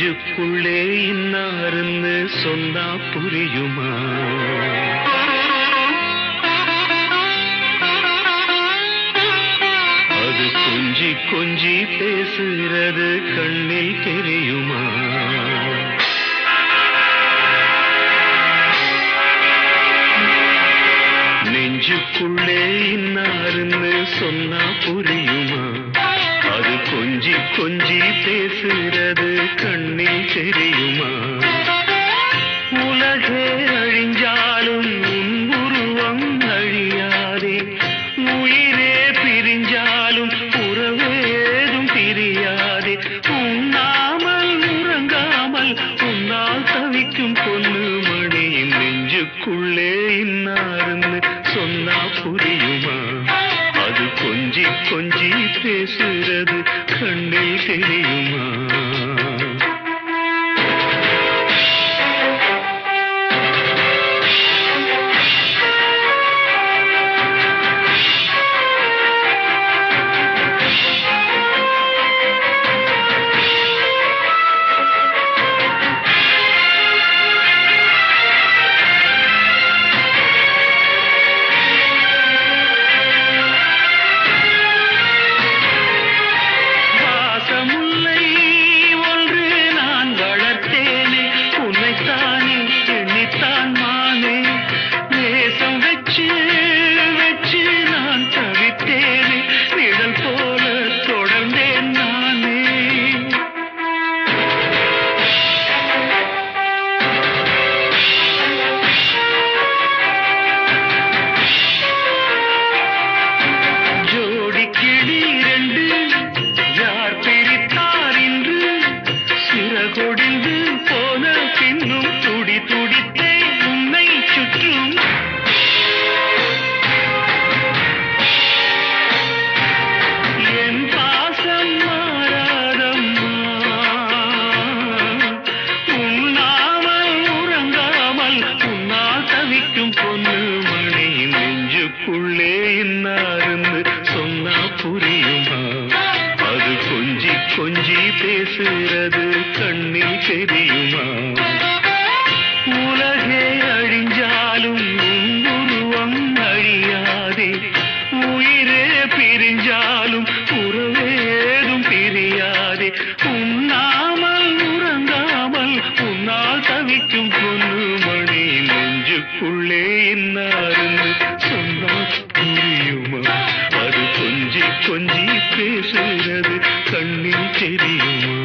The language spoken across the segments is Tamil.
நெஞ்சுக்குள்ளே இன்னாருன்னு சொன்னா புரியுமா? அது கொஞ்சி கொஞ்சி பேசுறது கண்ணில் தெரியுமா? நெஞ்சுக்குள்ளே இன்னாருன்னு சொன்னா புரியுமா? அது கொஞ்சி கொஞ்சி பேசுறது கண்ணில் தெரியுமா? உலகே அழிஞ்சாலும் உன் உருவம் அழியாதே, உயிரே பிரிஞ்சாலும் உறவேதும் பிரியாதே. உண்ணாமல் உறங்காமல் உன்னால் தவிக்கும் பொண்ணு மணியின் நெஞ்சுக்குள்ளே இன்னாருன்னு சொன்னா புரியுமா? அது கொஞ்சி கொஞ்சி பேசுறது கண்ணில் தெரியுமா? கொடிந்து போன பின்னும் துடி துடித்தே உன்னை சுற்றும். என் பாசம் மாறாதம்மா, உண்ணாமல் உறங்காமல் உன்னால் தவிக்கும் பொண்ணு மணியின் நெஞ்சுக்குள்ளே இன்னாருன்னு சொன்னா புரியுமா? அது கொஞ்சி கொஞ்சி பேசுறது கண்ணில் தெரியுமா? உலகே அழிஞ்சாலும் உன் உருவம் அழியாதே, உயிரே பிரிஞ்சாலும் உறவேதும் பிரியாதே. உண்ணாமல் உறங்காமல் உன்னால் தவிக்கும் பொண்ணு மணி நெஞ்சுக்குள்ளே இன்னாருன்னு சொன்னா புரியுமா? அது கொஞ்சி கொஞ்சி பேசுகிறது கண்ணில் தெரியுமா?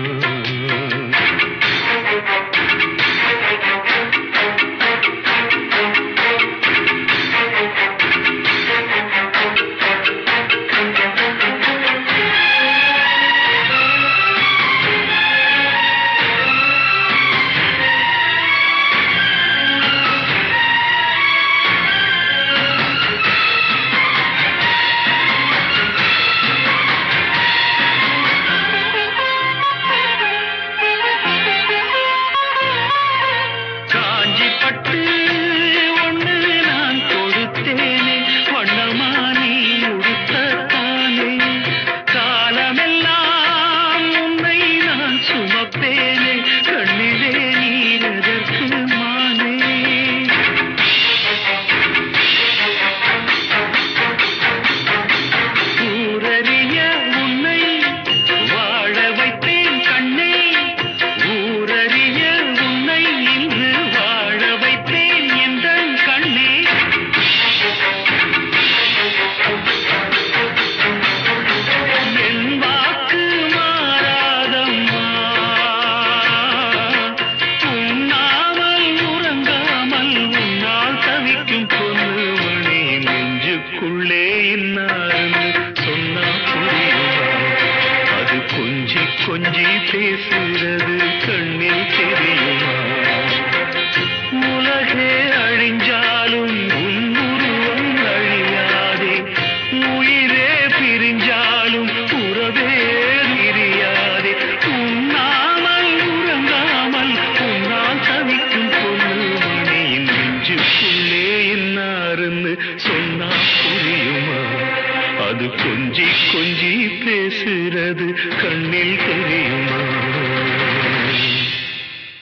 அது கொஞ்சி கொஞ்சி பேசுறது கண்ணில் தெரியுமா? உலகே